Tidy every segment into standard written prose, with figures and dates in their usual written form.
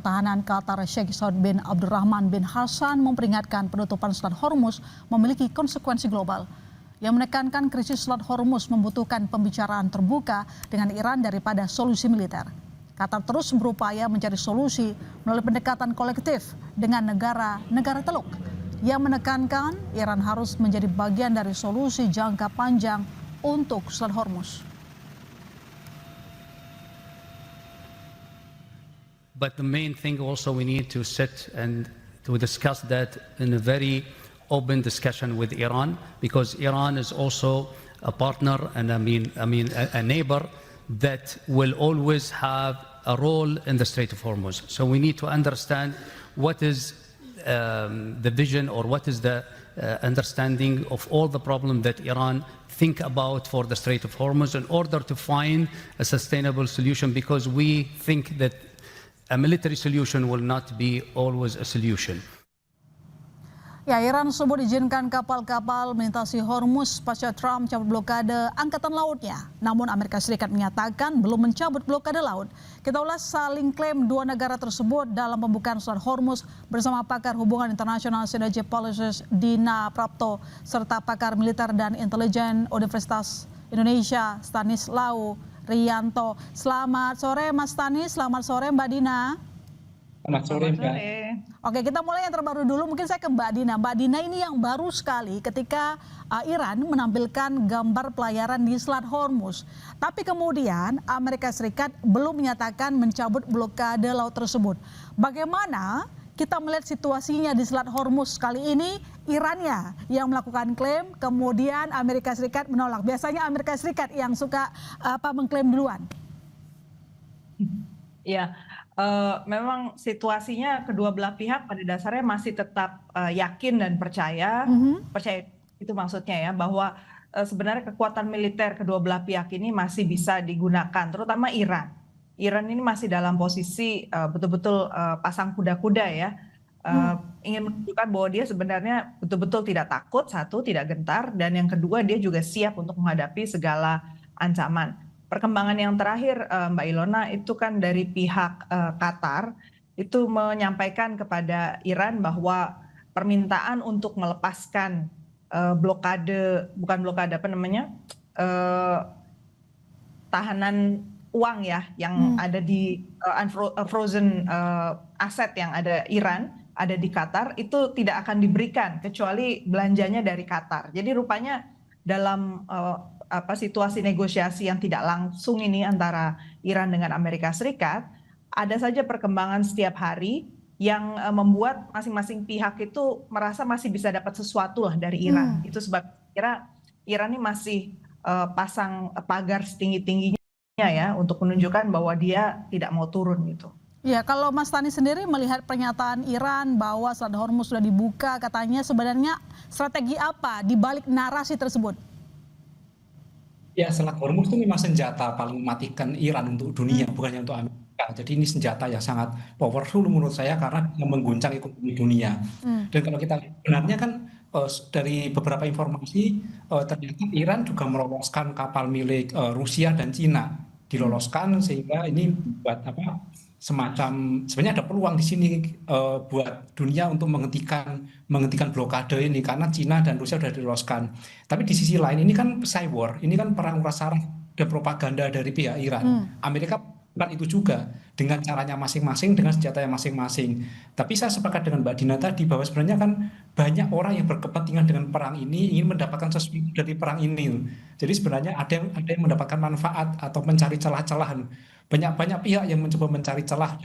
Pertahanan Qatar Sheikh Saud bin Abdurrahman bin Hassan memperingatkan penutupan Selat Hormuz memiliki konsekuensi global. Yang menekankan krisis Selat Hormuz membutuhkan pembicaraan terbuka dengan Iran daripada solusi militer. Qatar terus berupaya mencari solusi melalui pendekatan kolektif dengan negara-negara Teluk. Yang menekankan Iran harus menjadi bagian dari solusi jangka panjang untuk Selat Hormuz. But the main thing also we need to sit and to discuss that in a very open discussion with Iran, because Iran is also a partner and a neighbor that will always have a role in the Strait of Hormuz. So we need to understand what is the vision or what is the understanding of all the problems that Iran think about for the Strait of Hormuz in order to find a sustainable solution, because we think that a military solution will not be always a solution. Ya, Iran tersebut izinkan kapal-kapal melintasi Hormuz pasca Trump cabut blokade angkatan lautnya. Namun Amerika Serikat menyatakan belum mencabut blokade laut. Kita ulas saling klaim dua negara tersebut dalam pembukaan Selat Hormuz bersama pakar hubungan internasional Synergy Policies Dina Prapto serta pakar militer dan intelijen Universitas Indonesia Stanislaw Rianto. Selamat sore Mas Stanis, selamat sore Mbak Dina. Selamat sore Mbak. Oke, kita mulai yang terbaru dulu. Mungkin saya ke Mbak Dina. Mbak Dina, ini yang baru sekali ketika Iran menampilkan gambar pelayaran di Selat Hormuz. Tapi kemudian Amerika Serikat belum menyatakan mencabut blokade laut tersebut. Bagaimana kita melihat situasinya di Selat Hormuz kali ini? Irannya yang melakukan klaim, kemudian Amerika Serikat menolak. Biasanya Amerika Serikat yang suka mengklaim duluan. Ya, memang situasinya kedua belah pihak pada dasarnya masih tetap yakin dan percaya itu maksudnya ya, bahwa sebenarnya kekuatan militer kedua belah pihak ini masih bisa digunakan, terutama Iran. Iran ini masih dalam posisi betul-betul pasang kuda-kuda ya, ingin menunjukkan bahwa dia sebenarnya betul-betul tidak takut, satu, tidak gentar, dan yang kedua dia juga siap untuk menghadapi segala ancaman. Perkembangan yang terakhir Mbak Ilona itu kan dari pihak Qatar itu menyampaikan kepada Iran bahwa permintaan untuk melepaskan tahanan uang ya yang ada di frozen aset yang ada Iran ada di Qatar itu tidak akan diberikan kecuali belanjanya dari Qatar. Jadi rupanya dalam situasi negosiasi yang tidak langsung ini antara Iran dengan Amerika Serikat, ada saja perkembangan setiap hari yang membuat masing-masing pihak itu merasa masih bisa dapat sesuatu lah dari Iran. Itu sebab kira Iran ini masih pasang pagar setinggi-tingginya ya untuk menunjukkan bahwa dia tidak mau turun gitu. Ya, kalau Mas Tani sendiri melihat pernyataan Iran bahwa Selat Hormuz sudah dibuka, katanya sebenarnya strategi apa di balik narasi tersebut? Ya, Selat Hormuz itu memang senjata paling mematikan Iran untuk dunia, bukannya untuk Amerika. Jadi ini senjata yang sangat powerful menurut saya karena mengguncang ekonomi dunia. Dan kalau kita sebenarnya kan dari beberapa informasi ternyata Iran juga meloloskan kapal milik Rusia dan Cina, diloloskan sehingga ini buat semacam sebenarnya ada peluang di sini buat dunia untuk menghentikan blokade ini karena Cina dan Rusia sudah diloloskan. Tapi di sisi lain ini kan cyber, ini kan perang saraf dan propaganda dari pihak Iran. Amerika bukan itu juga dengan caranya masing-masing, dengan senjatanya masing-masing. Tapi saya sepakat dengan Mbak Dina tadi bahwa sebenarnya kan banyak orang yang berkepentingan dengan perang ini ingin mendapatkan sesuatu dari perang ini. Jadi sebenarnya ada yang mendapatkan manfaat atau mencari celah-celahan. Banyak pihak yang mencoba mencari celah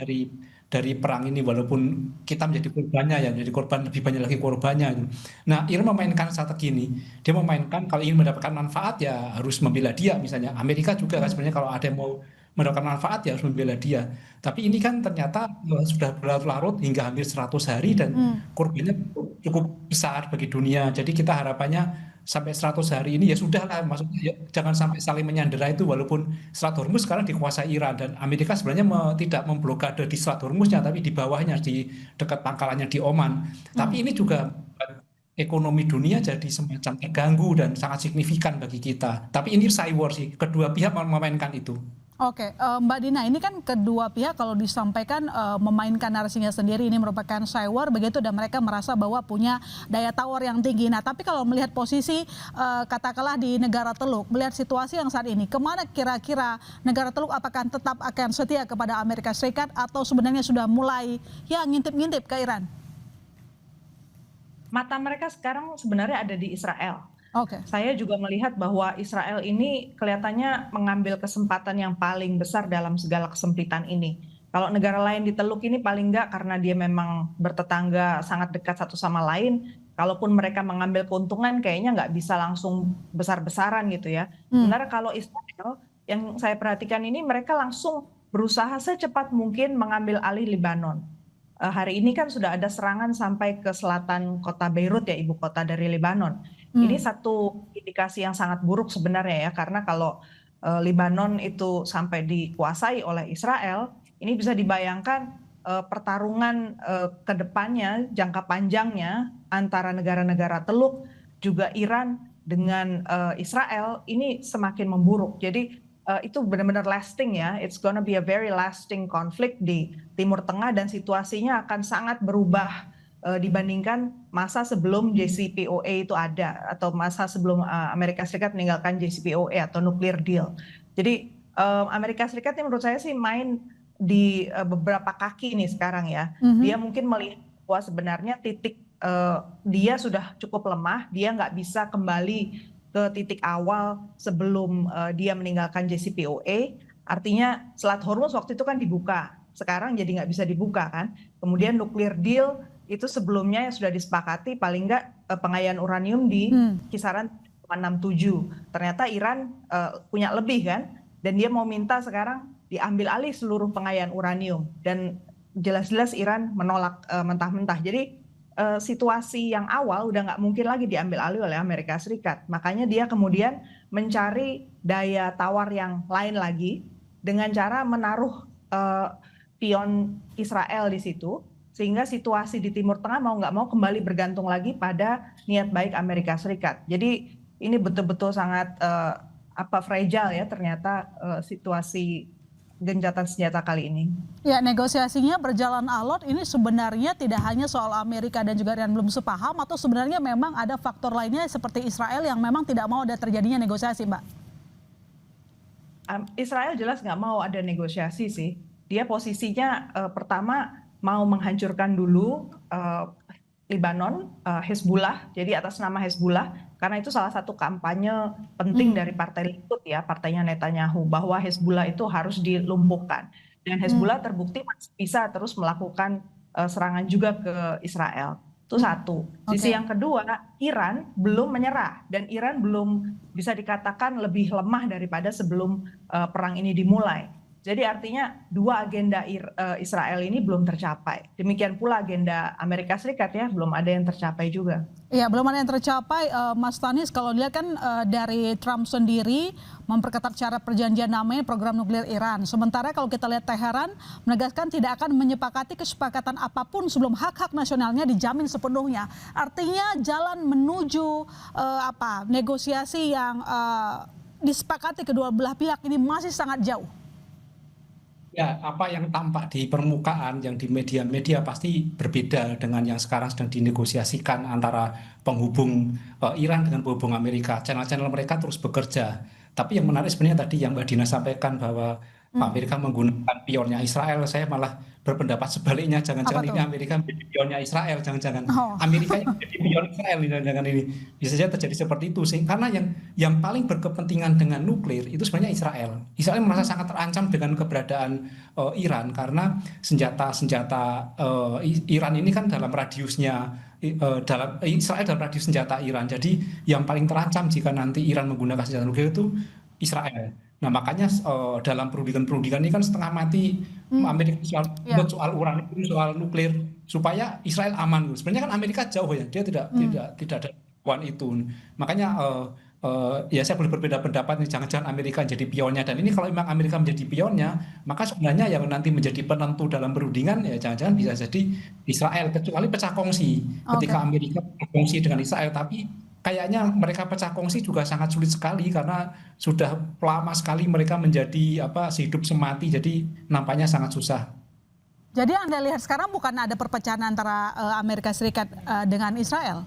dari perang ini walaupun kita menjadi korbannya ya, menjadi korban lebih banyak lagi korbannya. Nah, Iran memainkan strategi ini. Dia memainkan kalau ingin mendapatkan manfaat ya harus membela dia misalnya. Amerika juga kan sebenarnya kalau ada yang mau mendapatkan manfaat ya harus membela dia. Tapi ini kan ternyata sudah berlarut-larut hingga hampir 100 hari dan korbannya cukup besar bagi dunia. Jadi kita harapannya sampai 100 hari ini ya sudahlah, maksudnya ya, jangan sampai saling menyandera itu walaupun Selat Hormuz sekarang dikuasai Iran dan Amerika sebenarnya tidak memblokade di Selat Hormuznya tapi di bawahnya di dekat pangkalannya di Oman. Tapi ini juga ekonomi dunia jadi semacam terganggu dan sangat signifikan bagi kita. Tapi ini cyber sih, kedua pihak memainkan itu. Oke, Mbak Dina, ini kan kedua pihak kalau disampaikan memainkan narasinya sendiri ini merupakan cywar begitu dan mereka merasa bahwa punya daya tawar yang tinggi. Nah, tapi kalau melihat posisi katakanlah di negara Teluk, melihat situasi yang saat ini, kemana kira-kira negara Teluk apakah tetap akan setia kepada Amerika Serikat atau sebenarnya sudah mulai ya ngintip-ngintip ke Iran? Mata mereka sekarang sebenarnya ada di Israel. Oke. Saya juga melihat bahwa Israel ini kelihatannya mengambil kesempatan yang paling besar dalam segala kesempitan ini. Kalau negara lain di Teluk ini paling enggak karena dia memang bertetangga sangat dekat satu sama lain, kalaupun mereka mengambil keuntungan kayaknya nggak bisa langsung besar-besaran gitu ya. Sebenarnya kalau Israel yang saya perhatikan ini mereka langsung berusaha secepat mungkin mengambil alih Lebanon. Hari ini kan sudah ada serangan sampai ke selatan kota Beirut ya, ibu kota dari Lebanon. Ini satu indikasi yang sangat buruk sebenarnya ya, karena kalau Lebanon itu sampai dikuasai oleh Israel, ini bisa dibayangkan pertarungan ke depannya, jangka panjangnya antara negara-negara Teluk juga Iran dengan Israel ini semakin memburuk. Jadi itu benar-benar lasting ya, it's gonna be a very lasting conflict di Timur Tengah dan situasinya akan sangat berubah dibandingkan masa sebelum JCPOA itu ada atau masa sebelum Amerika Serikat meninggalkan JCPOA atau nuclear deal. Jadi Amerika Serikat ini menurut saya sih main di beberapa kaki nih sekarang ya. Dia mungkin melihat bahwa sebenarnya titik dia sudah cukup lemah, dia nggak bisa kembali ke titik awal sebelum dia meninggalkan JCPOA. Artinya Selat Hormuz waktu itu kan dibuka, sekarang jadi nggak bisa dibuka kan. Kemudian nuclear deal itu sebelumnya yang sudah disepakati paling nggak pengayaan uranium di kisaran 67. Ternyata Iran punya lebih kan, dan dia mau minta sekarang diambil alih seluruh pengayaan uranium dan jelas-jelas Iran menolak mentah-mentah. Jadi situasi yang awal udah nggak mungkin lagi diambil alih oleh Amerika Serikat. Makanya dia kemudian mencari daya tawar yang lain lagi dengan cara menaruh pion Israel di situ, sehingga situasi di Timur Tengah mau nggak mau kembali bergantung lagi pada niat baik Amerika Serikat. Jadi ini betul-betul sangat fragile ya ternyata situasi gencatan senjata kali ini. Ya, negosiasinya berjalan alot ini sebenarnya tidak hanya soal Amerika dan juga Iran belum sepaham atau sebenarnya memang ada faktor lainnya seperti Israel yang memang tidak mau ada terjadinya negosiasi, Mbak? Israel jelas nggak mau ada negosiasi sih. Dia posisinya pertama mau menghancurkan dulu Lebanon, Hezbollah, jadi atas nama Hezbollah, karena itu salah satu kampanye penting dari Partai Likud ya, partainya Netanyahu, bahwa Hezbollah itu harus dilumpuhkan. Dan Hezbollah terbukti masih bisa terus melakukan serangan juga ke Israel. Itu satu. Sisi yang kedua, Iran belum menyerah dan Iran belum bisa dikatakan lebih lemah daripada sebelum perang ini dimulai. Jadi artinya dua agenda Israel ini belum tercapai. Demikian pula agenda Amerika Serikat ya, belum ada yang tercapai juga. Iya, belum ada yang tercapai. Mas Tanis, kalau dilihat kan dari Trump sendiri memperketat syarat perjanjian namanya program nuklir Iran. Sementara kalau kita lihat Teheran menegaskan tidak akan menyepakati kesepakatan apapun sebelum hak-hak nasionalnya dijamin sepenuhnya. Artinya jalan menuju negosiasi yang disepakati kedua belah pihak ini masih sangat jauh. Ya, apa yang tampak di permukaan, yang di media-media pasti berbeda dengan yang sekarang sedang dinegosiasikan antara penghubung Iran dengan penghubung Amerika. Channel-channel mereka terus bekerja. Tapi yang menarik sebenarnya tadi yang Mbak Dina sampaikan bahwa Amerika menggunakan pionnya Israel, saya malah berpendapat sebaliknya. Jangan-jangan ini Amerika menjadi pionnya Israel, jangan-jangan Amerika yang menjadi pion Israel, jangan ini bisa saja terjadi seperti itu. Karena yang paling berkepentingan dengan nuklir itu sebenarnya Israel. Israel merasa sangat terancam dengan keberadaan Iran karena senjata-senjata Iran ini kan dalam radiusnya Israel dalam radius senjata Iran. Jadi yang paling terancam jika nanti Iran menggunakan senjata nuklir itu Israel. Nah makanya dalam perundingan ini kan setengah mati Amerika soal uranium, soal nuklir supaya Israel aman. Sebenarnya kan Amerika jauh ya, dia tidak ada kemampuan itu. Makanya ya saya boleh berbeda pendapat nih, jangan-jangan Amerika jadi pionnya. Dan ini kalau memang Amerika menjadi pionnya, maka sebenarnya yang nanti menjadi penentu dalam perundingan ya jangan-jangan bisa jadi Israel, kecuali pecah kongsi. Ketika Amerika berkongsi dengan Israel, tapi kayaknya mereka pecah kongsi juga sangat sulit sekali karena sudah lama sekali mereka menjadi hidup semati, jadi nampaknya sangat susah. Jadi Anda lihat sekarang bukan ada perpecahan antara Amerika Serikat dengan Israel?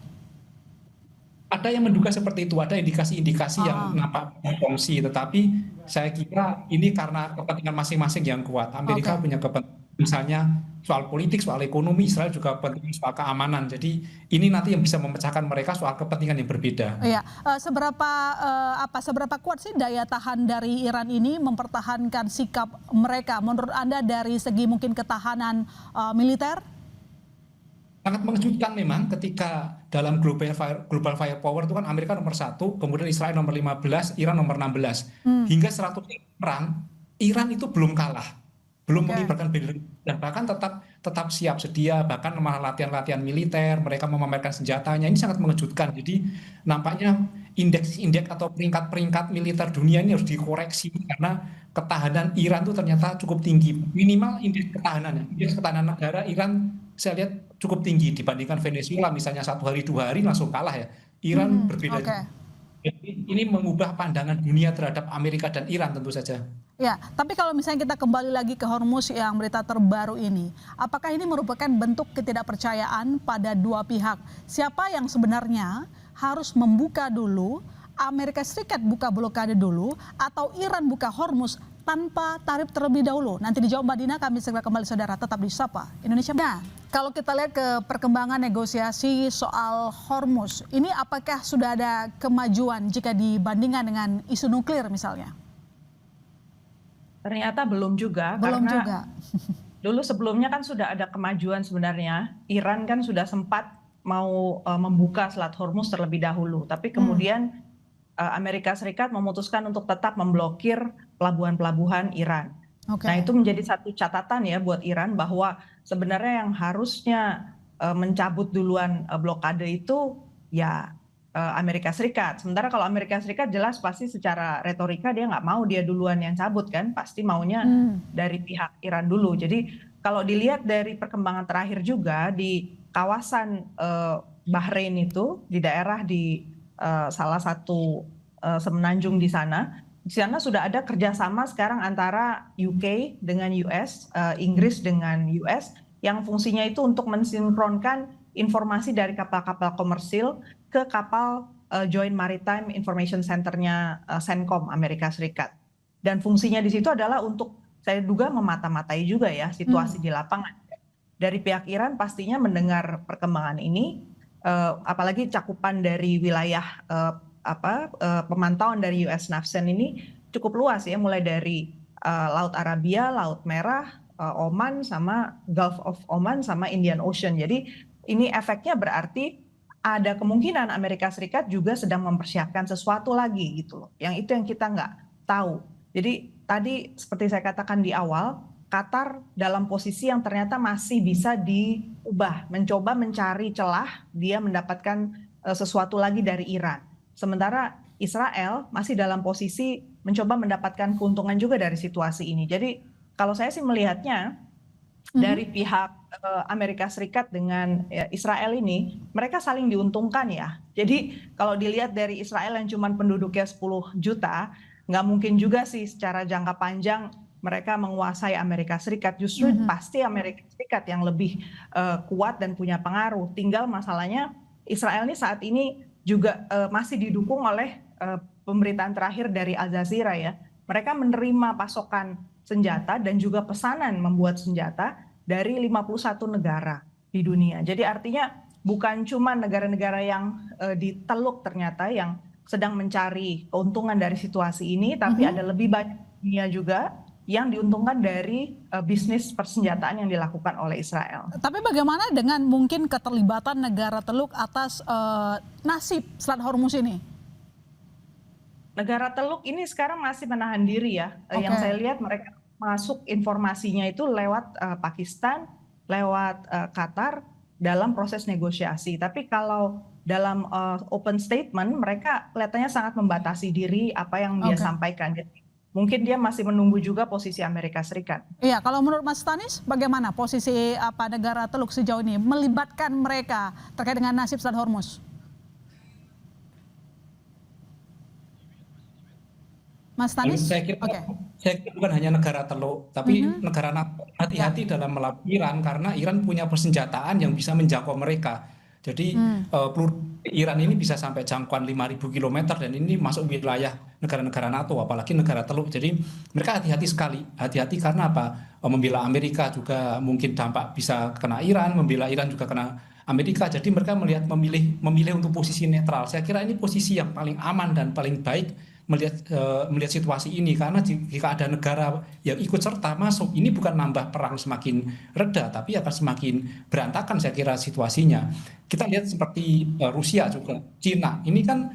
Ada yang menduga seperti itu, ada indikasi-indikasi yang nampak berfungsi, tetapi saya kira ini karena kepentingan masing-masing yang kuat. Amerika punya kepentingan misalnya soal politik, soal ekonomi, Israel juga penting soal keamanan. Jadi ini nanti yang bisa memecahkan mereka soal kepentingan yang berbeda. Iya, seberapa kuat sih daya tahan dari Iran ini mempertahankan sikap mereka? Menurut Anda dari segi mungkin ketahanan militer? Sangat mengejutkan memang ketika dalam global firepower itu kan Amerika nomor 1, kemudian Israel nomor 15, Iran nomor 16. Hingga 100 perang, Iran itu belum kalah, belum mengibarkan bendera, dan bahkan tetap siap sedia, bahkan malah latihan-latihan militer, mereka memamerkan senjatanya. Ini sangat mengejutkan. Jadi nampaknya indeks atau peringkat militer dunia ini harus dikoreksi karena ketahanan Iran itu ternyata cukup tinggi. Minimal indeks ketahanan negara Iran saya lihat cukup tinggi dibandingkan Venezuela misalnya 1 hari 2 hari langsung kalah ya. Iran berbeda. Jadi ini mengubah pandangan dunia terhadap Amerika dan Iran tentu saja. Ya, tapi kalau misalnya kita kembali lagi ke Hormuz yang berita terbaru ini, apakah ini merupakan bentuk ketidakpercayaan pada dua pihak? Siapa yang sebenarnya harus membuka dulu, Amerika Serikat buka blokade dulu, atau Iran buka Hormuz tanpa tarif terlebih dahulu? Nanti dijawab Mbak Dina, kami segera kembali saudara, tetap di Sapa Indonesia. Nah, kalau kita lihat ke perkembangan negosiasi soal Hormuz, ini apakah sudah ada kemajuan jika dibandingkan dengan isu nuklir misalnya? Ternyata belum juga, Belum karena juga. dulu sebelumnya kan sudah ada kemajuan sebenarnya. Iran kan sudah sempat mau membuka Selat Hormuz terlebih dahulu, tapi kemudian Amerika Serikat memutuskan untuk tetap memblokir pelabuhan-pelabuhan Iran. Nah, itu menjadi satu catatan ya buat Iran bahwa sebenarnya yang harusnya mencabut duluan blokade itu ya Amerika Serikat. Sementara kalau Amerika Serikat jelas pasti secara retorika dia nggak mau dia duluan yang cabut kan, pasti maunya dari pihak Iran dulu. Jadi kalau dilihat dari perkembangan terakhir juga di kawasan Bahrain itu, di daerah di salah satu semenanjung di sana sudah ada kerjasama sekarang antara UK dengan US, Inggris dengan US, yang fungsinya itu untuk mensinkronkan informasi dari kapal-kapal komersil ke kapal Joint Maritime Information Center-nya CENTCOM Amerika Serikat. Dan fungsinya di situ adalah untuk, saya duga, memata-matai juga ya situasi di lapangan. Dari pihak Iran pastinya mendengar perkembangan ini, apalagi cakupan dari wilayah pemantauan dari US NAVCEN ini cukup luas ya, mulai dari Laut Arabia, Laut Merah, Oman, sama Gulf of Oman, sama Indian Ocean. Jadi ini efeknya berarti ada kemungkinan Amerika Serikat juga sedang mempersiapkan sesuatu lagi gitu loh. Yang itu yang kita nggak tahu. Jadi tadi seperti saya katakan di awal, Qatar dalam posisi yang ternyata masih bisa diubah, mencoba mencari celah dia mendapatkan sesuatu lagi dari Iran. Sementara Israel masih dalam posisi mencoba mendapatkan keuntungan juga dari situasi ini. Jadi kalau saya sih melihatnya dari pihak Amerika Serikat dengan Israel ini, mereka saling diuntungkan ya. Jadi kalau dilihat dari Israel yang cuma penduduknya 10 juta, nggak mungkin juga sih secara jangka panjang mereka menguasai Amerika Serikat. Justru pasti Amerika Serikat yang lebih kuat dan punya pengaruh. Tinggal masalahnya Israel ini saat ini juga masih didukung oleh pemberitaan terakhir dari Al Jazeera ya. Mereka menerima pasokan senjata dan juga pesanan membuat senjata dari 51 negara di dunia. Jadi artinya bukan cuma negara-negara yang di Teluk ternyata yang sedang mencari keuntungan dari situasi ini, tapi ada lebih banyak dunia juga yang diuntungkan dari bisnis persenjataan yang dilakukan oleh Israel. Tapi bagaimana dengan mungkin keterlibatan negara Teluk atas nasib Selat Hormuz ini? Negara Teluk ini sekarang masih menahan diri ya. Yang saya lihat mereka masuk informasinya itu lewat Pakistan, lewat Qatar dalam proses negosiasi. Tapi kalau dalam open statement mereka kelihatannya sangat membatasi diri apa yang dia sampaikan. Jadi mungkin dia masih menunggu juga posisi Amerika Serikat. Iya, kalau menurut Mas Stanis bagaimana posisi negara Teluk sejauh ini melibatkan mereka terkait dengan nasib Selat Hormuz? Mas Lalu Tanis? saya kira, Oke. saya kira bukan hanya negara teluk, tapi negara NATO hati-hati dalam melawan Iran karena Iran punya persenjataan yang bisa menjangkau mereka. Jadi peluru Iran ini bisa sampai jangkauan 5.000 kilometer dan ini masuk wilayah negara-negara NATO, apalagi negara teluk. Jadi mereka hati-hati sekali, hati-hati karena apa? Membela Amerika juga mungkin dampak bisa kena Iran, membela Iran juga kena Amerika. Jadi mereka memilih untuk posisi netral. Saya kira ini posisi yang paling aman dan paling baik melihat situasi ini karena jika ada negara yang ikut serta masuk ini bukan nambah perang semakin reda tapi akan semakin berantakan saya kira situasinya. Kita lihat seperti Rusia juga, Cina ini kan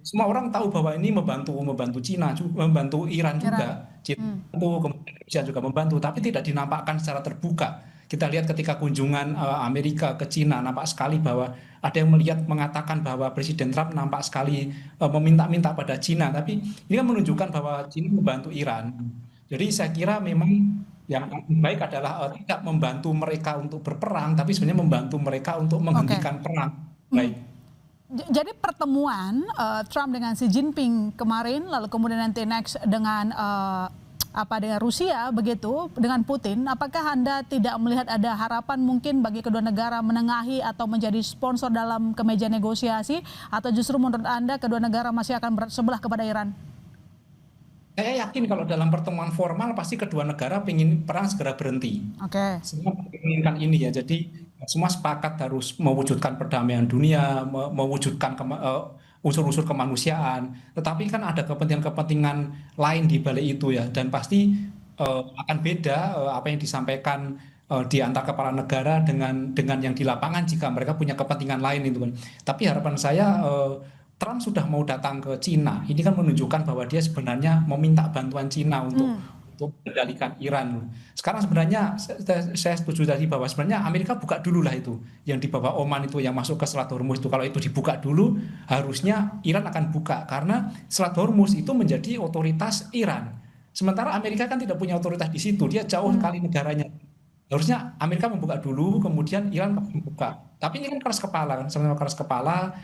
semua orang tahu bahwa ini membantu Cina, membantu Iran juga. Cina kemudian Rusia juga membantu tapi tidak dinampakkan secara terbuka. Kita lihat ketika kunjungan Amerika ke Cina nampak sekali bahwa ada yang mengatakan bahwa Presiden Trump nampak sekali meminta-minta pada Cina, tapi ini kan menunjukkan bahwa Cina membantu Iran. Jadi saya kira memang yang baik adalah tidak membantu mereka untuk berperang, tapi sebenarnya membantu mereka untuk menghentikan perang. Baik. Jadi pertemuan Trump dengan Xi Jinping kemarin, lalu kemudian nanti next dengan dengan Rusia begitu, dengan Putin, apakah Anda tidak melihat ada harapan mungkin bagi kedua negara menengahi atau menjadi sponsor dalam kemeja negosiasi, atau justru menurut Anda kedua negara masih akan bersebelah kepada Iran? Saya yakin kalau dalam pertemuan formal pasti kedua negara ingin perang segera berhenti. Oke. Semua menginginkan ini ya, jadi semua sepakat harus mewujudkan perdamaian dunia, mewujudkan unsur-unsur kemanusiaan. Tetapi kan ada kepentingan-kepentingan lain di balik itu ya, dan pasti akan beda apa yang disampaikan di antar kepala negara dengan yang di lapangan jika mereka punya kepentingan lain itu kan. Tapi harapan saya Trump sudah mau datang ke Cina. Ini kan menunjukkan bahwa dia sebenarnya meminta bantuan Cina untuk mengendalikan Iran. Sekarang sebenarnya saya setuju tadi bahwa sebenarnya Amerika buka dulu lah itu. Yang di bawah Oman itu yang masuk ke Selat Hormuz itu. Kalau itu dibuka dulu, harusnya Iran akan buka. Karena Selat Hormuz itu menjadi otoritas Iran. Sementara Amerika kan tidak punya otoritas di situ. Dia jauh sekali negaranya. Harusnya Amerika membuka dulu, kemudian Iran membuka. Tapi ini kan keras kepala kan, sama-sama keras kepala.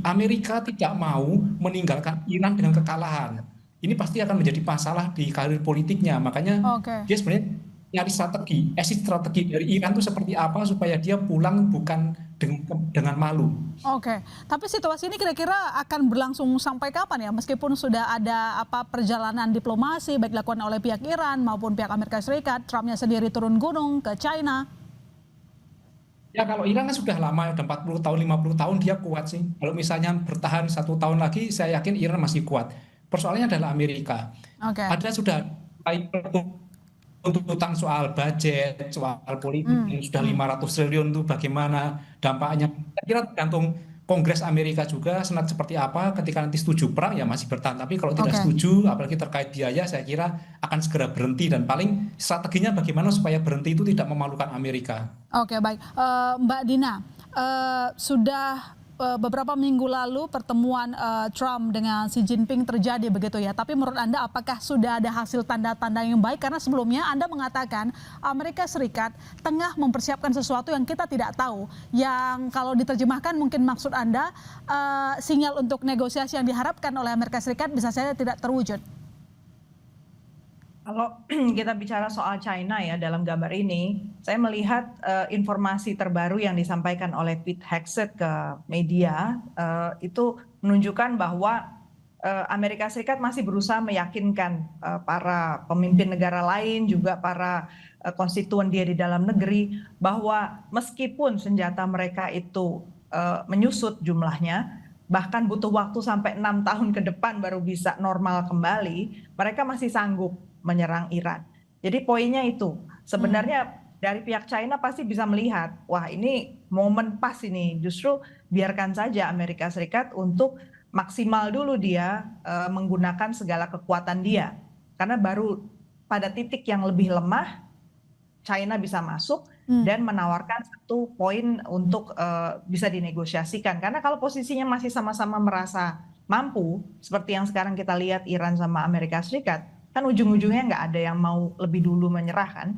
Amerika tidak mau meninggalkan Iran dengan kekalahan. Ini pasti akan menjadi masalah di karir politiknya. Makanya dia sebenarnya nyari exit strategi dari Iran itu seperti apa supaya dia pulang bukan dengan malu. Oke, tapi situasi ini kira-kira akan berlangsung sampai kapan ya? Meskipun sudah ada perjalanan diplomasi baik dilakukan oleh pihak Iran maupun pihak Amerika Serikat, Trumpnya sendiri turun gunung ke China. Ya kalau Iran kan sudah lama, udah 40 tahun, 50 tahun dia kuat sih. Kalau misalnya bertahan 1 tahun lagi, saya yakin Iran masih kuat. Persoalannya adalah Amerika. Ada sudah tuntutan soal budget, soal politik, sudah 500 triliun itu bagaimana dampaknya. Saya kira tergantung Kongres Amerika juga, Senat seperti apa, ketika nanti setuju perang ya masih bertahan. Tapi kalau tidak setuju, apalagi terkait biaya, saya kira akan segera berhenti. Dan paling strateginya bagaimana supaya berhenti itu tidak memalukan Amerika. Oke, baik. Mbak Dina, sudah beberapa minggu lalu pertemuan Trump dengan Xi Jinping terjadi begitu ya. Tapi menurut Anda apakah sudah ada hasil tanda-tanda yang baik? Karena sebelumnya Anda mengatakan Amerika Serikat tengah mempersiapkan sesuatu yang kita tidak tahu. Yang kalau diterjemahkan mungkin maksud Anda sinyal untuk negosiasi yang diharapkan oleh Amerika Serikat bisa saja tidak terwujud. Kalau kita bicara soal China ya dalam gambar ini, saya melihat informasi terbaru yang disampaikan oleh Pete Hegseth ke media itu menunjukkan bahwa Amerika Serikat masih berusaha meyakinkan para pemimpin negara lain, juga para konstituen dia di dalam negeri, bahwa meskipun senjata mereka itu menyusut jumlahnya, bahkan butuh waktu sampai 6 tahun ke depan baru bisa normal kembali, mereka masih sanggup menyerang Iran. Jadi poinnya itu, sebenarnya dari pihak China pasti bisa melihat, wah ini momen pas ini, justru biarkan saja Amerika Serikat untuk maksimal dulu dia menggunakan segala kekuatan dia. Karena baru pada titik yang lebih lemah, China bisa masuk dan menawarkan satu poin untuk bisa dinegosiasikan. Karena kalau posisinya masih sama-sama merasa mampu, seperti yang sekarang kita lihat Iran sama Amerika Serikat, kan ujung-ujungnya nggak ada yang mau lebih dulu menyerah kan,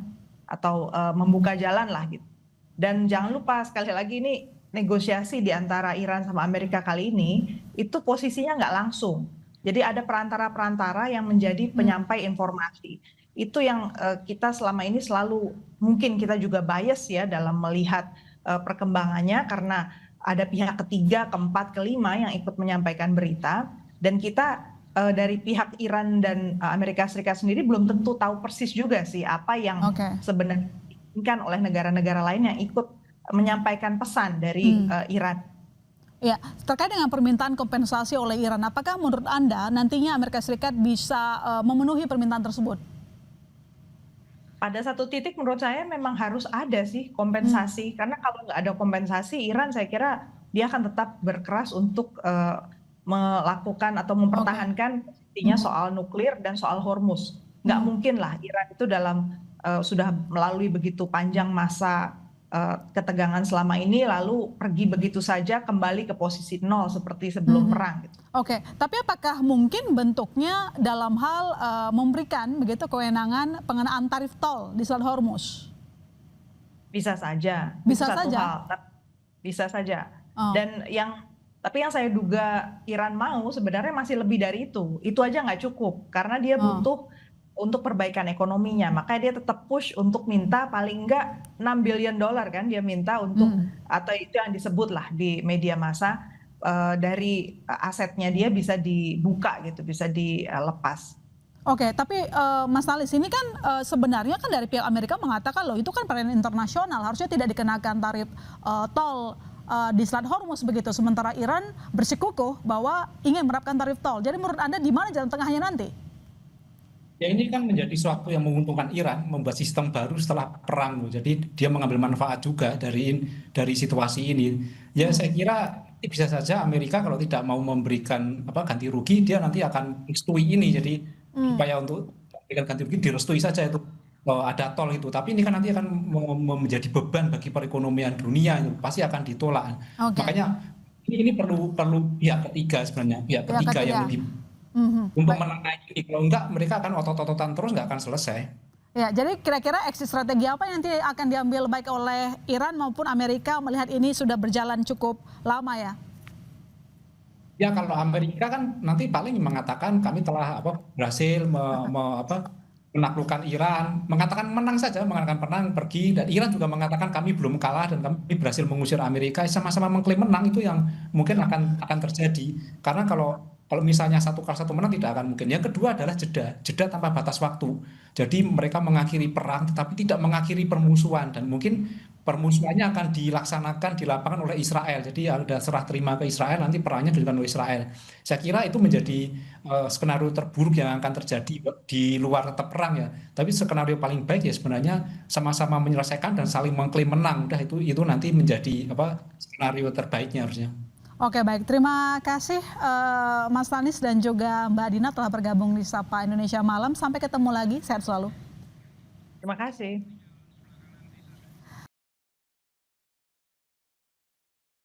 atau membuka jalan lah gitu. Dan jangan lupa sekali lagi ini negosiasi di antara Iran sama Amerika kali ini itu posisinya nggak langsung. Jadi ada perantara-perantara yang menjadi penyampai informasi. Itu yang kita selama ini selalu, mungkin kita juga bias ya dalam melihat perkembangannya, karena ada pihak ketiga, keempat, kelima yang ikut menyampaikan berita, dan kita dari pihak Iran dan Amerika Serikat sendiri belum tentu tahu persis juga sih apa yang sebenarnya diinginkan oleh negara-negara lain yang ikut menyampaikan pesan dari Iran. Ya, terkait dengan permintaan kompensasi oleh Iran, apakah menurut Anda nantinya Amerika Serikat bisa memenuhi permintaan tersebut? Pada satu titik menurut saya memang harus ada sih kompensasi, karena kalau nggak ada kompensasi, Iran saya kira dia akan tetap berkeras untuk melakukan atau mempertahankan posisinya soal nuklir dan soal Hormuz. Nggak mungkin lah Iran itu dalam sudah melalui begitu panjang masa ketegangan selama ini lalu pergi begitu saja kembali ke posisi nol seperti sebelum perang. Gitu. Oke, tapi apakah mungkin bentuknya dalam hal memberikan begitu kewenangan pengenaan tarif tol di Selat Hormuz? Bisa saja. Bisa satu saja. hal, bisa saja. Dan tapi yang saya duga Iran mau sebenarnya masih lebih dari itu. Itu aja nggak cukup karena dia butuh untuk perbaikan ekonominya. Makanya dia tetap push untuk minta paling enggak $6 billion kan dia minta untuk atau itu yang disebut lah di media massa dari asetnya dia bisa dibuka gitu, bisa dilepas. Oke, tapi Mas Talis ini kan sebenarnya kan dari pihak Amerika mengatakan loh itu kan perairan internasional, harusnya tidak dikenakan tarif tol di Selat Hormuz begitu. Sementara Iran bersikukuh bahwa ingin menerapkan tarif tol. Jadi menurut Anda di mana jalan tengahnya nanti? Ya ini kan menjadi suatu yang menguntungkan Iran membuat sistem baru setelah perang. Jadi dia mengambil manfaat juga dari situasi ini. Ya saya kira bisa saja Amerika kalau tidak mau memberikan ganti rugi, dia nanti akan restui ini. Jadi supaya untuk memberikan ganti rugi direstui saja itu ada tol itu. Tapi ini kan nanti akan menjadi beban bagi perekonomian dunia, pasti akan ditolak. Makanya ini perlu pihak ketiga sebenarnya, pihak ketiga yang lebih untuk menengahi ini. Kalau enggak mereka akan otot-ototan terus, nggak akan selesai. Ya, jadi kira-kira exit strategi apa yang nanti akan diambil baik oleh Iran maupun Amerika melihat ini sudah berjalan cukup lama ya? Ya kalau Amerika kan nanti paling mengatakan kami telah berhasil menaklukkan Iran, mengatakan menang saja, mengatakan menang pergi, dan Iran juga mengatakan kami belum kalah dan kami berhasil mengusir Amerika, sama-sama mengklaim menang. Itu yang mungkin akan terjadi, karena kalau misalnya satu kalah satu menang tidak akan mungkin. Yang kedua adalah jeda tanpa batas waktu. Jadi mereka mengakhiri perang tetapi tidak mengakhiri permusuhan, dan mungkin permusuhannya akan dilapangan oleh Israel. Jadi ada serah terima ke Israel, nanti perangnya dilakukan oleh Israel. Saya kira itu menjadi skenario terburuk yang akan terjadi di luar tetap perang ya. Tapi skenario paling baik ya sebenarnya sama-sama menyelesaikan dan saling mengklaim menang. Udah itu nanti menjadi skenario terbaiknya harusnya. Oke, baik, terima kasih Mas Tanis dan juga Mbak Dina telah bergabung di Sapa Indonesia Malam. Sampai ketemu lagi, sehat selalu. Terima kasih.